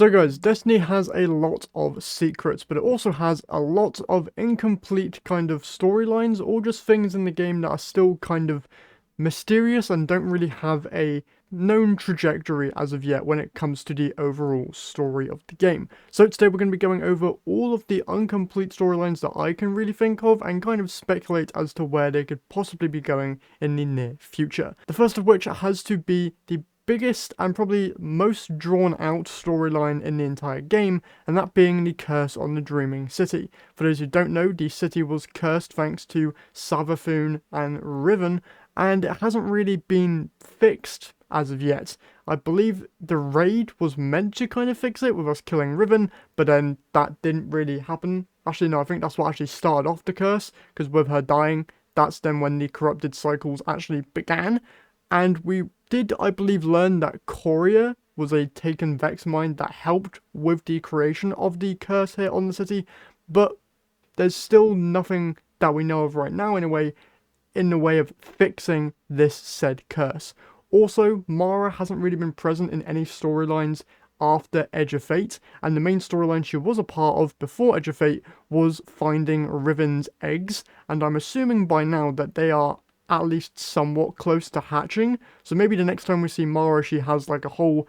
So guys, Destiny has a lot of secrets, but it also has a lot of incomplete kind of storylines or just things in the game that are still kind of mysterious and don't really have a known trajectory as of yet when it comes to the overall story of the game. So today we're going to be going over all of the incomplete storylines that I can really think of and kind of speculate as to where they could possibly be going in the near future. The first of which has to be the biggest and probably most drawn out storyline in the entire game, and that being the curse on the Dreaming City. For those who don't know, the city was cursed thanks to Savathun and Riven, and it hasn't really been fixed as of yet. I believe the raid was meant to kind of fix it with us killing Riven, but then that didn't really happen. Actually, no, I think that's what actually started off the curse, because with her dying, that's then when the corrupted cycles actually began. And we did, I believe, learn that Courier was a taken Vex mind that helped with the creation of the curse here on the city, but there's still nothing that we know of right now anyway in the way of fixing this said curse. Also, Mara hasn't really been present in any storylines after Edge of Fate, and the main storyline she was a part of before Edge of Fate was finding Riven's eggs, and I'm assuming by now that they are at least somewhat close to hatching. So maybe the next time we see Mara, she has like a whole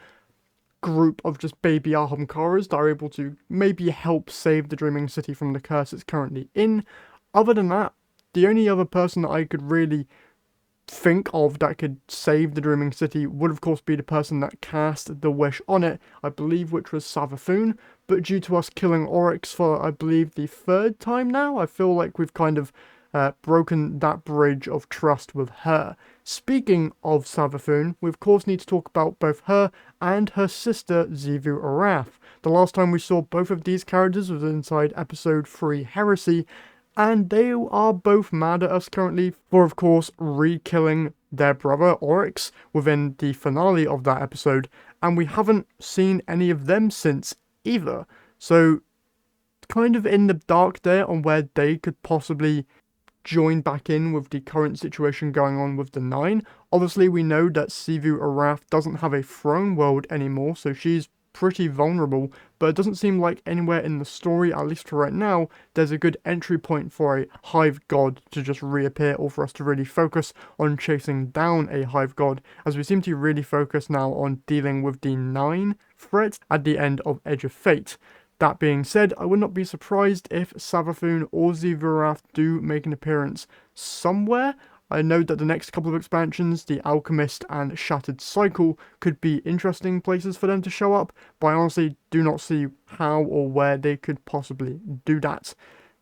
group of just baby Ahamkaras that are able to maybe help save the Dreaming City from the curse it's currently in. Other than that, the only other person that I could really think of that could save the Dreaming City would of course be the person that cast the wish on it, I believe, which was Savathun. But due to us killing Oryx for, I believe, the third time now, I feel like we've kind of broken that bridge of trust with her. Speaking of Savathun, we of course need to talk about both her and her sister Xivu Arath. The last time we saw both of these characters was inside episode 3 Heresy, and they are both mad at us currently for of course re-killing their brother Oryx within the finale of that episode, and we haven't seen any of them since either. So kind of in the dark there on where they could possibly join back in with the current situation going on with the Nine. Obviously, we know that Xivu Arath doesn't have a throne world anymore, so she's pretty vulnerable, but it doesn't seem like anywhere in the story, at least for right now, there's a good entry point for a hive god to just reappear, or for us to really focus on chasing down a hive god, as we seem to really focus now on dealing with the Nine threat at the end of Edge of Fate. That being said, I would not be surprised if Savathun or Xivu Arath do make an appearance somewhere. I know that the next couple of expansions, the Alchemist and Shattered Cycle, could be interesting places for them to show up, but I honestly do not see how or where they could possibly do that.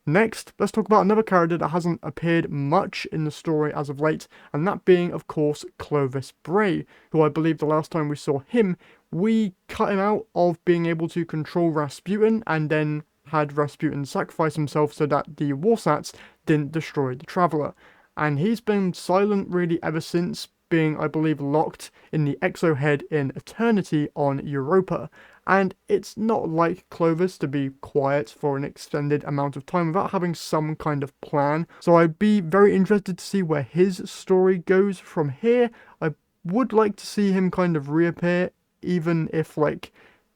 Next, let's talk about another character that hasn't appeared much in the story as of late, and that being, of course, Clovis Bray, who I believe the last time we saw him, we cut him out of being able to control Rasputin, and then had Rasputin sacrifice himself so that the Warsats didn't destroy the Traveller. And he's been silent really ever since, being, I believe, locked in the Exo Head in Eternity on Europa. And it's not like Clovis to be quiet for an extended amount of time without having some kind of plan. So I'd be very interested to see where his story goes from here. I would like to see him kind of reappear, even if, like,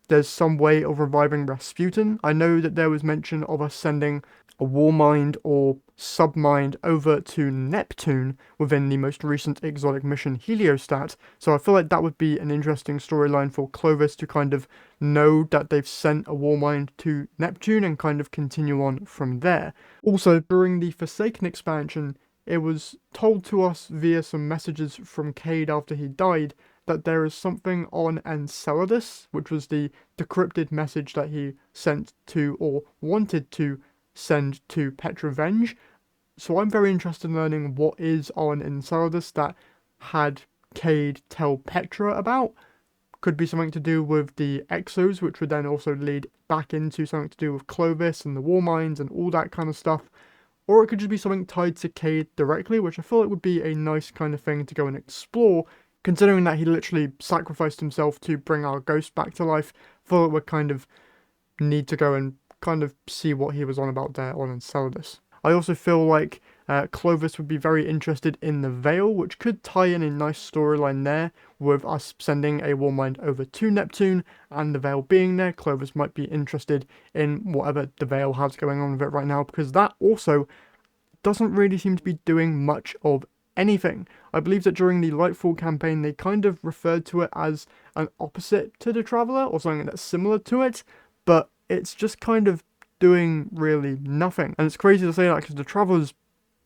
there's some way of reviving Rasputin. I know that there was mention of us sending a Warmind or Submind over to Neptune within the most recent exotic mission Heliostat, so I feel like that would be an interesting storyline for Clovis to kind of know that they've sent a Warmind to Neptune and kind of continue on from there. Also, during the Forsaken expansion, it was told to us via some messages from Cade after he died that there is something on Enceladus, which was the decrypted message that he sent to, or wanted to send to Petrovenge. So I'm very interested in learning what is on Enceladus that had Cade tell Petra about. Could be something to do with the Exos, which would then also lead back into something to do with Clovis and the Warminds and all that kind of stuff. Or it could just be something tied to Cade directly, which I feel like would be a nice kind of thing to go and explore, considering that he literally sacrificed himself to bring our ghost back to life. I feel like we kind of need to go and kind of see what he was on about there on Enceladus. I also feel like Clovis would be very interested in the Veil, which could tie in a nice storyline there with us sending a Warmind over to Neptune and the Veil being there. Clovis might be interested in whatever the Veil has going on with it right now, because that also doesn't really seem to be doing much of anything. I believe that during the Lightfall campaign, they kind of referred to it as an opposite to the Traveler, or something that's similar to it, but it's just kind of doing really nothing. And it's crazy to say that because the Traveler's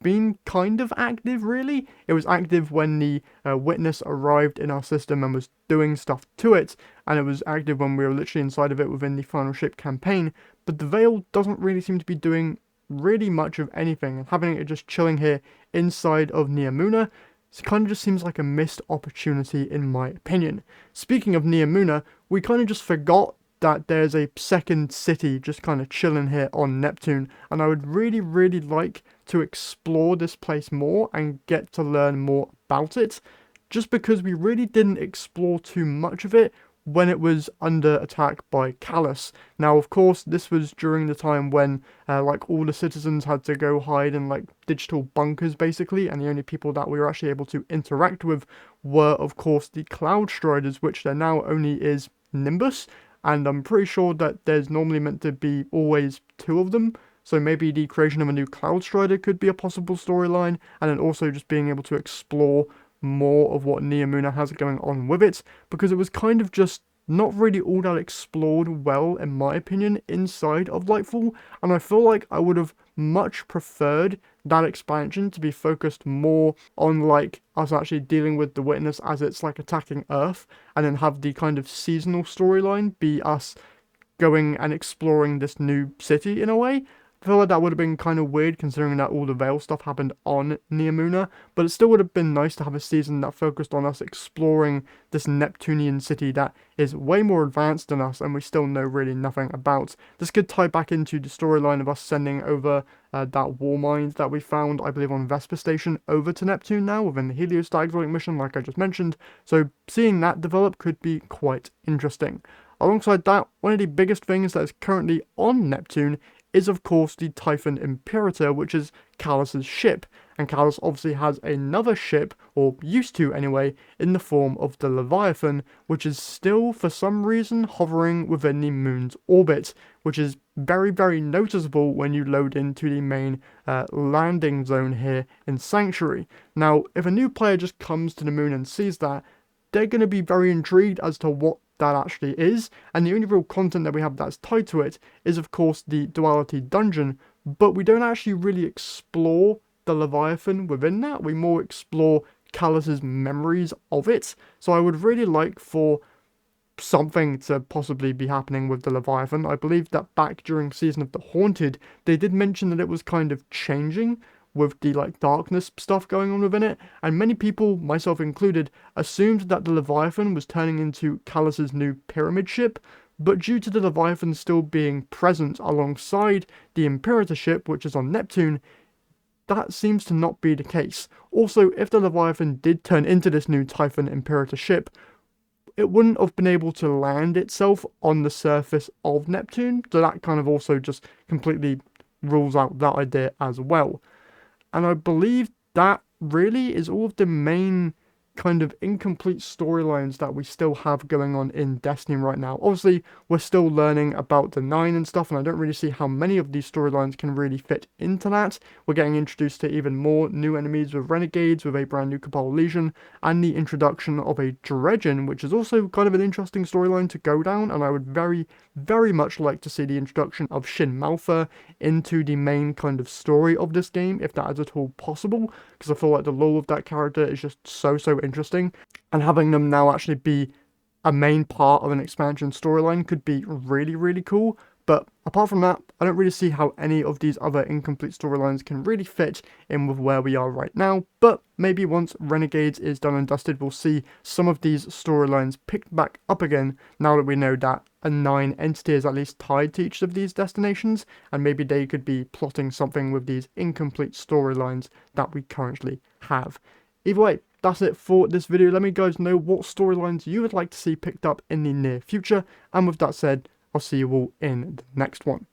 been kind of active, really. It was active when the Witness arrived in our system and was doing stuff to it, and it was active when we were literally inside of it within the Final Ship campaign, but the Veil doesn't really seem to be doing really much of anything, and having it just chilling here inside of Neomuna, it kind of just seems like a missed opportunity in my opinion. Speaking of Neomuna, we kind of just forgot that there's a second city just kind of chilling here on Neptune, and I would really like to explore this place more and get to learn more about it, just because we really didn't explore too much of it when it was under attack by Callus. Now, of course, this was during the time when, like, all the citizens had to go hide in, like, digital bunkers, basically, and the only people that we were actually able to interact with were, of course, the Cloud Striders, which there now only is Nimbus, and I'm pretty sure that there's normally meant to be always 2 of them, so maybe the creation of a new Cloud Strider could be a possible storyline, and then also just being able to explore more of what Neomuna has going on with it, because it was kind of just not really all that explored well, in my opinion, inside of Lightfall, and I feel like I would have much preferred that expansion to be focused more on, like, us actually dealing with the Witness as it's, like, attacking Earth, and then have the kind of seasonal storyline be us going and exploring this new city in a way. I feel like that would have been kind of weird considering that all the Veil stuff happened on Neomuna, but it still would have been nice to have a season that focused on us exploring this Neptunian city that is way more advanced than us and we still know really nothing about. This could tie back into the storyline of us sending over that Warmind that we found, I believe, on Vesper Station over to Neptune now within the Heliostag mission, like I just mentioned, so seeing that develop could be quite interesting. Alongside that, one of the biggest things that is currently on Neptune is, of course, the Typhon Imperator, which is Callus's ship, and Callus obviously has another ship, or used to anyway, in the form of the Leviathan, which is still, for some reason, hovering within the moon's orbit, which is very noticeable when you load into the main landing zone here in Sanctuary. Now, if a new player just comes to the moon and sees that, they're going to be very intrigued as to what that actually is, and the only real content that we have that's tied to it is, of course, the Duality Dungeon, but we don't actually really explore the Leviathan within that. We more explore Callus's memories of it, so I would really like for something to possibly be happening with the Leviathan. I believe that back during Season of the Haunted, they did mention that it was kind of changing with the, like, darkness stuff going on within it, and many people, myself included, assumed that the Leviathan was turning into Callus's new pyramid ship, but due to the Leviathan still being present alongside the Imperator ship, which is on Neptune, that seems to not be the case. Also, if the Leviathan did turn into this new Typhon Imperator ship, it wouldn't have been able to land itself on the surface of Neptune, so that kind of also just completely rules out that idea as well. And I believe that really is all of the main kind of incomplete storylines that we still have going on in Destiny right now. Obviously, we're still learning about the 9 and stuff, and I don't really see how many of these storylines can really fit into that. We're getting introduced to even more new enemies with Renegades, with a brand new Cabal Legion, and the introduction of a Dredgen, which is also kind of an interesting storyline to go down, and I would very much like to see the introduction of Shin Malphur into the main kind of story of this game, if that is at all possible, because I feel like the lore of that character is just so interesting, and having them now actually be a main part of an expansion storyline could be really cool. But apart from that, I don't really see how any of these other incomplete storylines can really fit in with where we are right now, but maybe once Renegades is done and dusted, we'll see some of these storylines picked back up again, now that we know that a 9 entity is at least tied to each of these destinations, and maybe they could be plotting something with these incomplete storylines that we currently have. Either way, that's it for this video. Let me guys know what storylines you would like to see picked up in the near future, and with that said, I'll see you all in the next one.